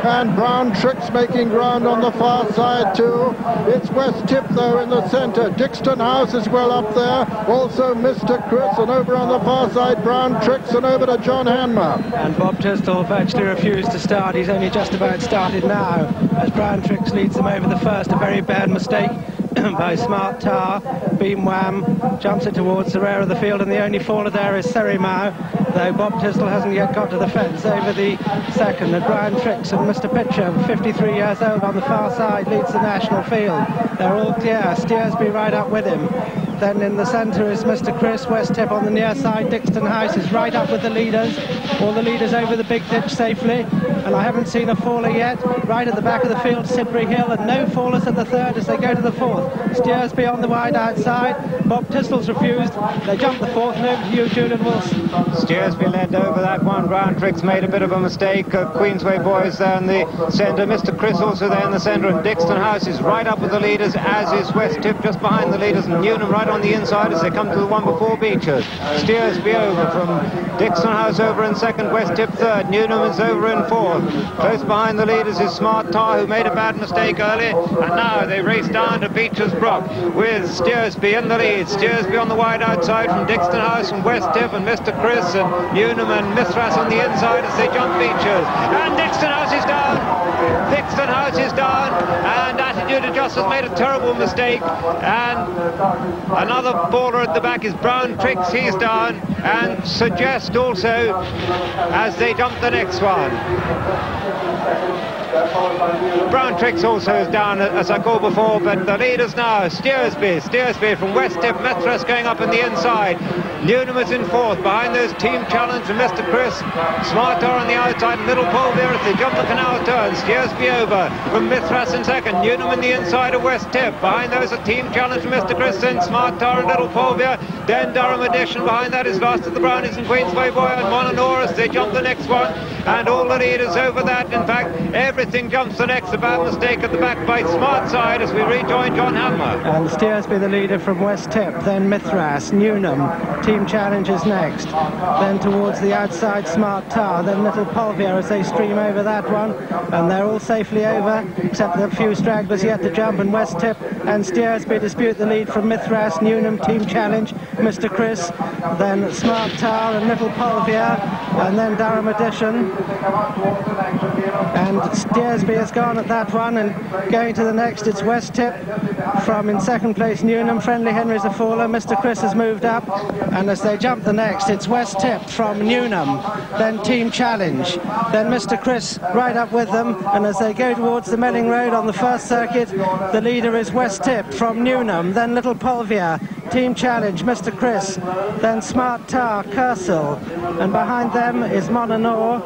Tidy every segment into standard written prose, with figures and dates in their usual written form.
and Brown Trix making ground on the far side too. It's West Tip though in the centre. Dixton House is well up there. Also Mr. Chris, and over on the far side Brown Trix, and over to John Hanmer. And Bob Tisdall virtually refused to start. He's only just about started now as Brown Trix leads them over the first. A very bad mistake by Smart Tar. Beam Wham jumps it towards the rear of the field, and the only faller there is Serimau, though Bob Tisdall hasn't yet got to the fence. Over the second, and Brown Trix and Mr. Pitcher, 53 years old, on the far side, leads the national field. They're all clear. Steersby right up with him. Then in the centre is Mr. Chris. West Tip on the near side. Dixton House is right up with the leaders. All the leaders over the big ditch safely. And I haven't seen a faller yet. Right at the back of the field, Sidbury Hill, and no fallers at the third as they go to the fourth. Steersby on the wide outside. Bob Tisdall's refused. They jump the fourth, and over to you, Julian Wilson. Steersby led over that one. Brown Trix made a bit of a mistake. Queensway boys there in the centre. Mr. Chris also there in the centre, and Dixton House is right up with the leaders, as is West Tip just behind the leaders, and Newnham right on the inside as they come to the one before Bechers. Steersby over from Dixton House over in second, West Tip third, Newnham is over in fourth. Close behind the leaders is Smart Tar, who made a bad mistake early, and now they race down to Bechers Brook with Steersby in the lead. Steersby on the wide outside from Dixton House and West Tip, and Mr. Chris and Newnham and Mithras on the inside as they jump Bechers. And Dixton House is down. Dixton House is down, and Attitude Adjusters made a terrible mistake, and another baller at the back is Brown Trix. He's down, and Suggest also as they jump the next one. Brown Trix also is down, as I called before, but the leaders now, Steersby from West Tip, Mithras going up in the inside. Newnham is in fourth, behind those Team Challenge and Mr. Chris. Smart Tar on the outside, and Little Polveir as they jump the canal turn. Steersby over from Mithras in second, Newnham in the inside of West Tip. Behind those a Team Challenge from Mr. Chris, then Smart Tar and Little Polveir. Then Durham Edition, behind that is Last of the Brownies and Queensway Boy and Mononor as they jump the next one. And all the leaders over that, in fact, everything jumps the next. A bad mistake at the back by Smart side as we rejoin John Hanmer. And Steersby the leader from West Tip, then Mithras, Newnham, Team Challenge is next. Then towards the outside Smart Tar, then Little Polveir as they stream over that one. And they're all safely over, except a few stragglers yet to jump, and West Tip and Steersby dispute the lead from Mithras, Newnham, Team Challenge, Mr. Chris, then Smart Tar and Little Polveir, and then Durham Edition. And Steersby has gone at that one, and going to the next it's West Tip from in second place Newnham. Friendly Henry's a faller. Mr. Chris has moved up, and as they jump the next it's West Tip from Newnham, then Team Challenge, then Mr. Chris right up with them, and as they go towards the Melling Road on the first circuit, the leader is West Tip from Newnham, then Little Polveir, Team Challenge, Mr. Chris, then Smart Tar, Kersal, and behind them is Mononor,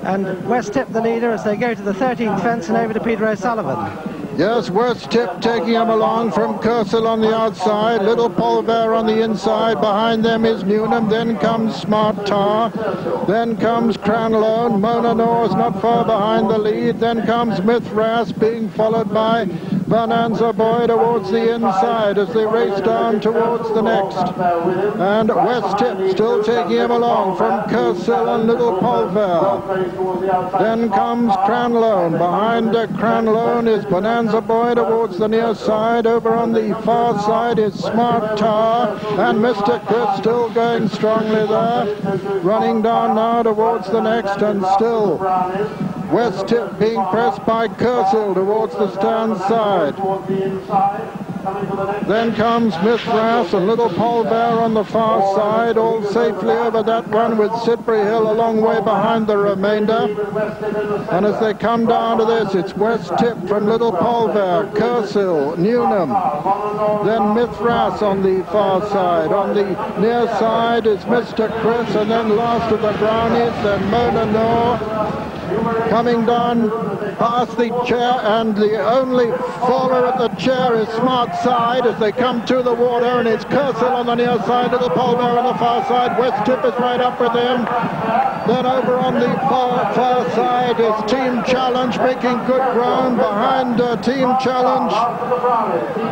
and West Tip the leader as they go to the 13th fence and over to Peter O'Sullivan. Yes, West Tip taking him along from Kersal on the outside, Little Polveir on the inside, behind them is Newnham, then comes Smart Tar, then comes Cranlone, Mononor is not far behind the lead, then comes Mithras being followed by Bonanza Boy towards the inside as they race down towards the next. And West Tip still taking him along from Kersal and Little Polveir. Then comes Cranlone, behind Cranlone is Bonanza Boy towards the near side. Over on the far side is Smart Tar, and Mr. Chris still going strongly there, running down now towards the next, and still West Tip being pressed by Kersal towards the stand side. Then comes Mithras and Little Polveir on the far side, all safely over that one with Sidbury Hill a long way behind the remainder. And as they come down to this, it's West Tip from Little Polveir, Kersal, Newnham, then Mithras on the far side. On the near side is Mr. Chris, and then Last of the Brownies, then Mononor, coming down past the chair, and the only faller at the chair is Smart side as they come to the water, and it's Kersal on the near side, Little Polveir on the far side. West Tip is right up with him. Then over on the far side is Team Challenge making good ground. Behind Team Challenge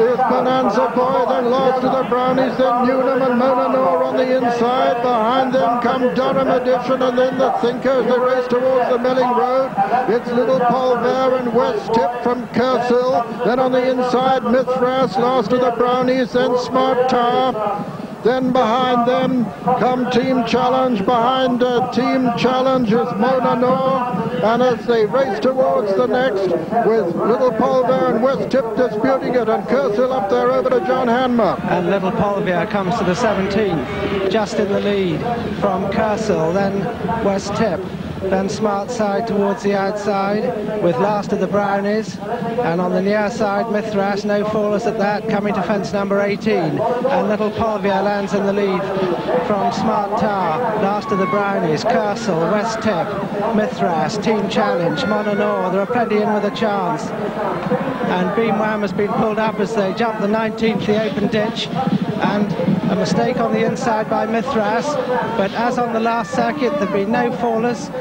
is Bonanza Boy, then Last of the Brownies, then Newnham and Mononor on the inside. Behind them come Durham Edition, and then the Thinkers. They race towards the Milling road. It's Little Polveir and West Tip from Kersil. Then on the inside, Mithras, last of the Brownies, then Smart Tar. Then behind them come Team Challenge. Behind Team Challenge is Monanor. And as they race towards the next, with Little Polveir and West Tip disputing it, and Kersil up there over to John Hanmer. And Little Polveir comes to the 17th, just in the lead from Kersil, then West Tip. Then Smart Side towards the outside with last of the Brownies, and on the near side Mithras, no fallers at that, coming to fence number 18, and Little Polveir lands in the lead from Smart Tar, last of the Brownies, Kersil, West Tip, Mithras, Team Challenge, Monanor. There are plenty in with a chance, and Beam Wham has been pulled up as they jump the 19th, the open ditch, and a mistake on the inside by Mithras, but as on the last circuit there've been no fallers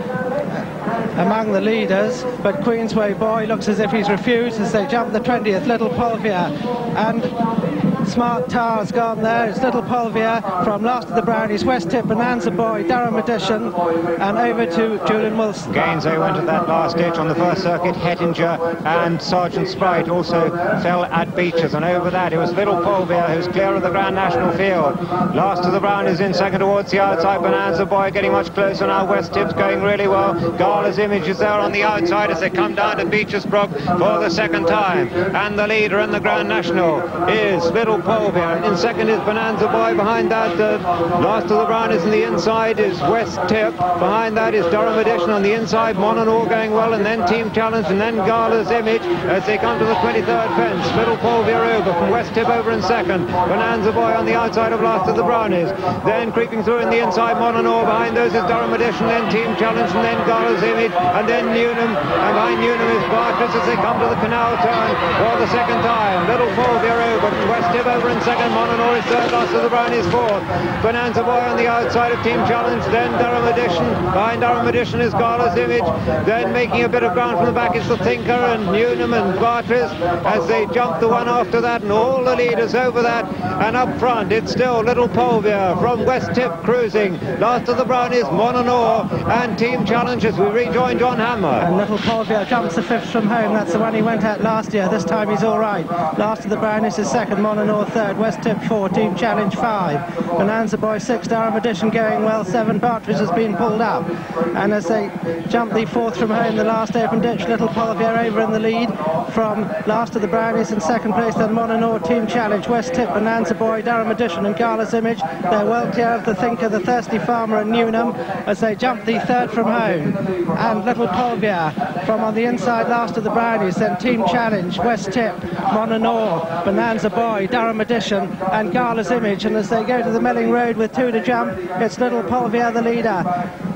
among the leaders, but Queensway Boy looks as if he's refused as they jump the 20th, Little Polveir, and Smart Tar's gone there. It's Little Polveir from last of the Brownies, West Tip, Bonanza Boy, Durham Edition, and over to Julian Wilson. Gainsay went at that last ditch on the first circuit. Hettinger and Sergeant Sprite also fell at Bechers, and over that it was Little Polveir who's clear of the Grand National field. Last of the Brownies in second towards the outside. Bonanza Boy getting much closer now. West Tip's going really well. Gala's Image is there on the outside as they come down to Beechers Brook for the second time, and the leader in the Grand National is Little Polveir. In second is Bonanza Boy. Behind that, last of the Brownies on the inside is West Tip. Behind that is Durham Edition on the inside. Monanor going well, and then Team Challenge, and then Gala's Image as they come to the 23rd fence. Little Polveir over from West Tip over in second. Bonanza Boy on the outside of last of the Brownies. Then creeping through in the inside, Monanor. Behind those is Durham Edition, then Team Challenge, and then Gala's Image, and then Newnham. And behind Newnham is Bechers as they come to the canal turn for the second time. Little Polveir over from West Tip over in second. Monanor is third, last of the Brownies fourth. Bonanza Boy on the outside of Team Challenge, then Durham Edition. Behind Durham Edition is Gala's Image. Then making a bit of ground from the back is the Thinker and Newnham and Bechers as they jump the one after that, and all the leaders over that. And up front it's still Little Polveir from West Tip cruising. Last of the Brownies, Monanor and Team Challenge as we rejoin John Hanmer. And Little Polveir jumps the 5th from home. That's the one he went at last year. This time he's all right. Last of the Brownies is second, Monanor third, West Tip 4, Team Challenge 5, Bonanza Boy 6, Durham Edition going well 7, Bechers has been pulled up, and as they jump the 4th from home, the last open ditch, Little Polveir over in the lead from last of the Brownies in second place, then Monanor, Team Challenge, West Tip, Bonanza Boy, Durham Edition and Gala's Image. They're well clear of the Thinker, the Thirsty Farmer and Newnham as they jump the 3rd from home, and Little Polveir from on the inside, last of the Brownies, then Team Challenge, West Tip, Monanor, Bonanza Boy, Durham Edition and Gala's Image. And as they go to the Melling Road with 2 to jump, it's Little Polveir the leader.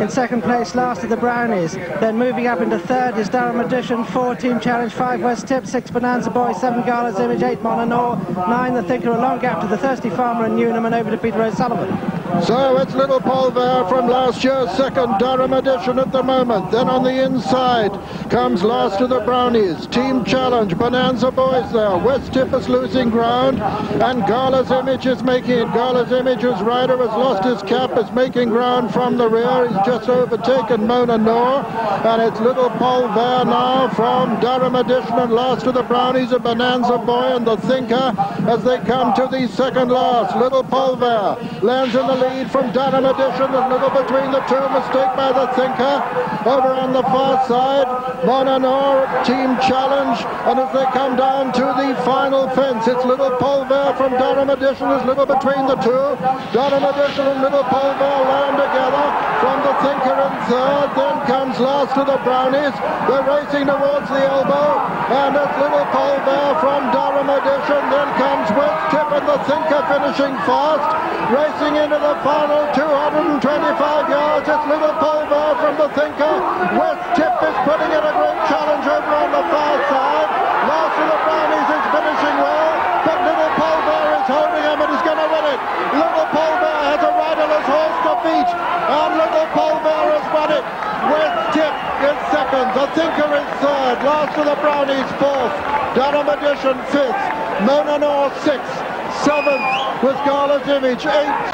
In second place, last of the Brownies. Then moving up into third is Durham Edition, 4 Team Challenge, 5 West Tip, 6 Bonanza Boy, 7 Gala's Image, 8 Monanor, 9 the Thinker, a long gap to the Thirsty Farmer and Newnham, and over to Peter O'Sullivan. So it's Little Polveir from last year's second, Durham Edition at the moment. Then on the inside comes last of the Brownies, Team Challenge, Bonanza Boys there. West Tip is losing ground, and Gala's Image is making it. Gala's Image's rider has lost his cap, is making ground from the rear. He's just overtaken Monanor, and it's Little Polveir now from Durham Edition and last of the Brownies, a Bonanza Boy and the Thinker as they come to the second last. Little Polveir lands in the lead from Durham Edition, a little between the two, mistake by the Thinker. Over on the far side, Monanor, Team Challenge, and as they come down to the final fence, it's Little Polveir from Durham Edition, is little between the two. Durham Edition and Little Polveir land together from the Thinker in third, then comes last of the Brownies. They're racing towards the elbow, and it's Little Polveir from Durham Edition, then comes West Tip and the Thinker finishing fast, racing into the final 225 yards. It's Little Polveir from the Thinker. West Tip is putting in a great challenge over on the far side. Last of the Brownies is finishing well, but Little Polveir is holding him and he's going to win it. Little Polveir has a riderless horse to beat, and Little Polveir has won it. West Tip is second, the Thinker is third, last of the Brownies 4th, Durham Edition 5th, Monanor 6th, 7th was Gala's Image, 8th